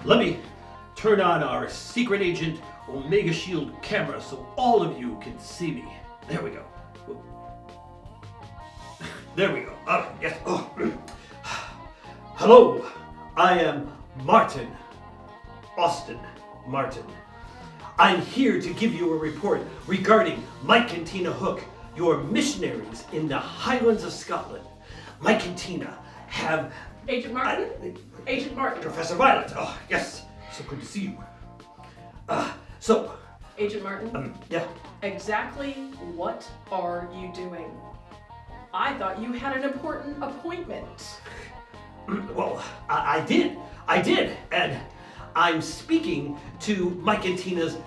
Let me turn on our secret agent Omega Shield camera so all of you can see me. There we go. There we go. Yes. Oh. Hello, I am Martin. Austin Martin. I'm here to give you a report regarding Mike and Tina Hook, your missionaries in the Highlands of Scotland. Mike and Tina have... Agent Martin? Agent Martin. Professor Violet. Oh, yes. So good to see you. Agent Martin? Yeah. Exactly what are you doing? I thought you had an important appointment. Well, I did, and I'm speaking to Mike and Tina's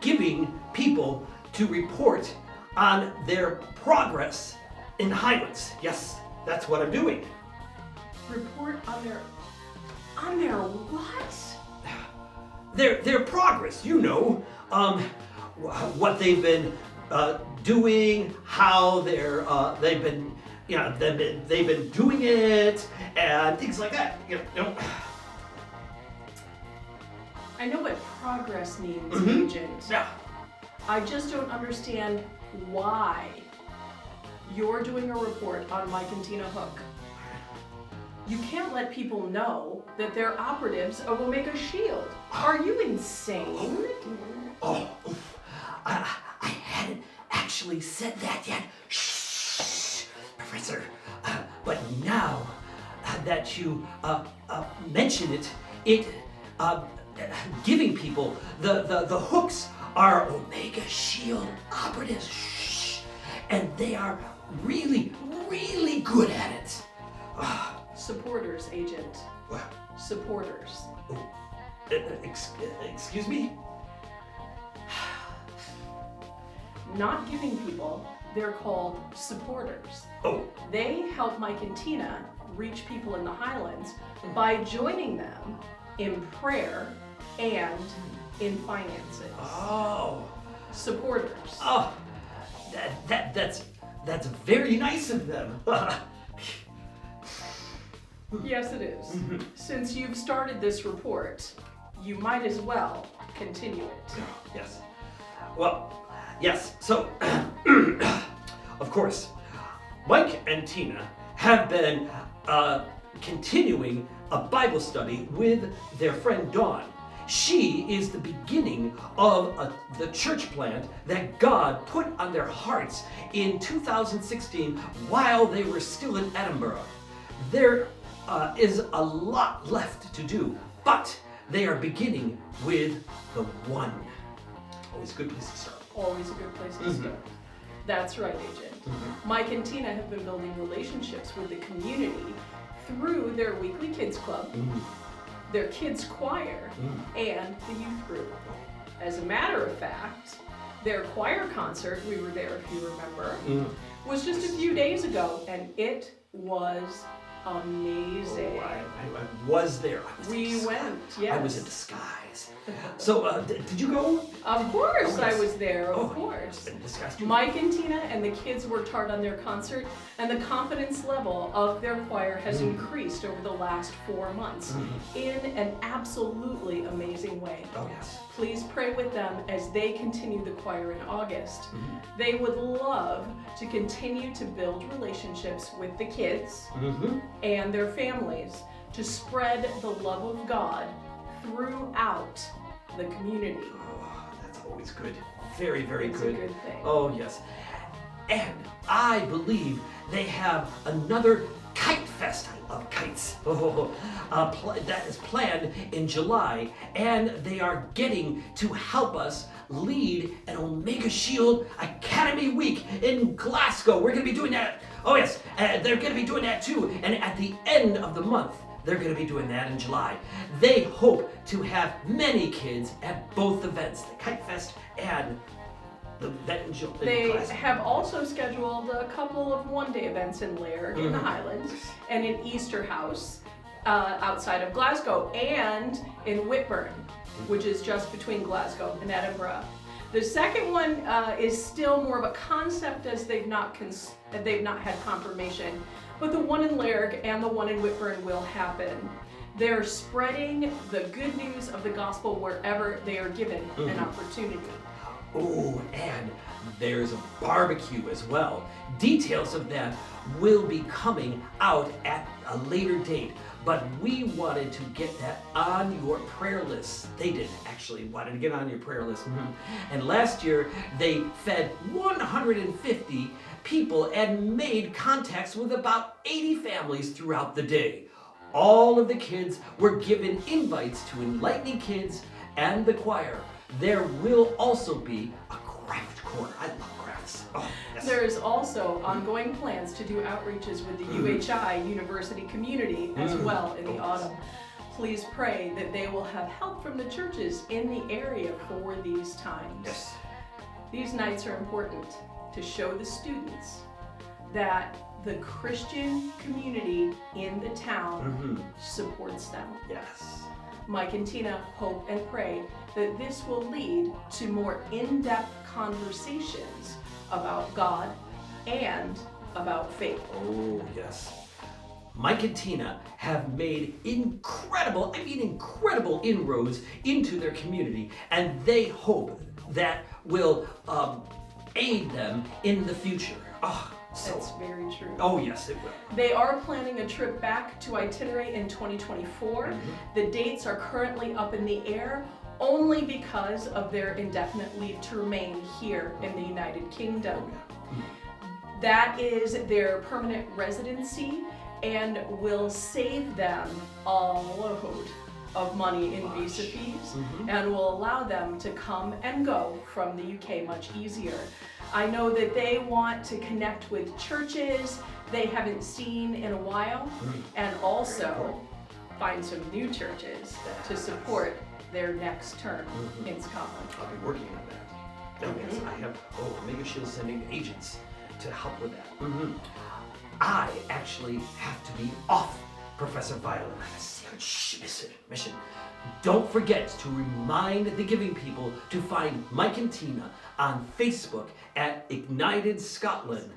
giving people to report on their progress in the Highlands. Yes, that's what I'm doing. Report on their what? Their progress, you know, what they've been doing, how they've been doing it, and things like that. You know. I know what progress means, Agent. Yeah. I just don't understand why you're doing a report on Mike and Tina Hook. You can't let people know that they're operatives of Omega Shield. Are you insane? I hadn't actually said that yet. Shh, Professor. But now that you mention it, giving people the hooks are Omega Shield operatives. Shh, and they are really, really good at it. Supporters, Agent. What? Supporters. Excuse me? Not giving people, they're called supporters. Oh. They help Mike and Tina reach people in the Highlands by joining them in prayer and in finances. Oh. Supporters. Oh. That's very nice of them. Yes, it is. Since you've started this report, you might as well continue it. Yes. Well, yes. So, of course, Mike and Tina have been continuing a Bible study with their friend Dawn. She is the beginning of the church plant that God put on their hearts in 2016 while they were still in Edinburgh. There is a lot left to do, but they are beginning with the one. Always a good place to start. Always a good place to start. That's right, Agent. Mike and Tina have been building relationships with the community through their weekly kids club, their kids choir, and the youth group. As a matter of fact, their choir concert, we were there if you remember, was just a few days ago, and it was amazing. Oh, I was there. We went, yes. I was in disguise. So, did you go? Of course, Oh, yes. I was there, of course. In disguise too. Mike and Tina and the kids worked hard on their concert, and the confidence level of their choir has increased over the last 4 months in an absolutely amazing way. Oh, yes. Please pray with them as they continue the choir in August. They would love to continue to build relationships with the kids and their families to spread the love of God throughout the community. Oh, that's always good. Very, very It's good. a good thing. Oh, yes. And I believe they have another Kite Fest. I love kites. That is planned in July, and they are getting to help us lead an Omega Shield Academy Week in Glasgow. We're going to be doing that. Oh, yes. They're going to be doing that too. And at the end of the month, they're going to be doing that in July. They hope to have many kids at both events, the Kite Fest and the event in Glasgow. They have also scheduled a couple of one-day events in Lairg in the Highlands and in Easter House outside of Glasgow and in Whitburn, which is just between Glasgow and Edinburgh. The second one is still more of a concept as they've not had confirmation, but the one in Lairg and the one in Whitburn will happen. They're spreading the good news of the gospel wherever they are given an opportunity. Oh, and there's a barbecue as well. Details of that will be coming out at a later date, but we wanted to get that on your prayer list. They did actually wanted to get on your prayer list. And last year, they fed 150 people and made contacts with about 80 families throughout the day. All of the kids were given invites to Enlightening Kids and the choir. There will also be a craft corner. I love crafts. Oh, yes. There's also ongoing plans to do outreaches with the UHI University community as well in the autumn. Please pray that they will have help from the churches in the area for these times. Yes. These nights are important to show the students that the Christian community in the town supports them. Yes. Mike and Tina hope and pray that this will lead to more in-depth conversations about God and about faith. Oh, yes. Mike and Tina have made incredible inroads into their community, and they hope that will aid them in the future. That's very true. Oh, yes, it will. They are planning a trip back to Itinerary in 2024. The dates are currently up in the air only because of their indefinite leave to remain here in the United Kingdom. That is their permanent residency and will save them a load of money in visa fees and will allow them to come and go from the UK much easier. I know that they want to connect with churches they haven't seen in a while and also find some new churches to support their next term in Scotland. I'll be working on that. Oh, yes, I have. Oh, Omega Shield's sending agents to help with that. I actually have to be off, Professor Violet. I have a secret mission. Don't forget to remind the giving people to find Mike and Tina on Facebook at Ignited Scotland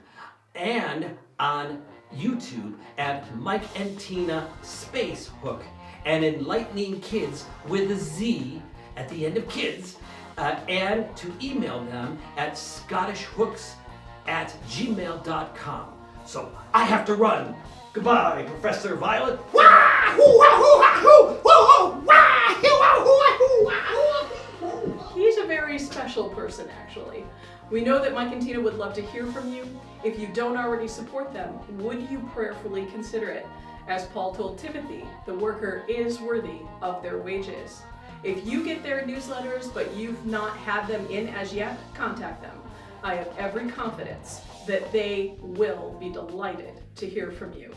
and on YouTube at Mike and Tina Space Hook and Enlightening Kids with a Z at the end of kids, and to email them at scottishhooks@gmail.com. So I have to run. Goodbye, Professor Violet. He's a very special person, actually. We know that Mike and Tina would love to hear from you. If you don't already support them, would you prayerfully consider it? As Paul told Timothy, the worker is worthy of their wages. If you get their newsletters but you've not had them in as yet, contact them. I have every confidence that they will be delighted to hear from you.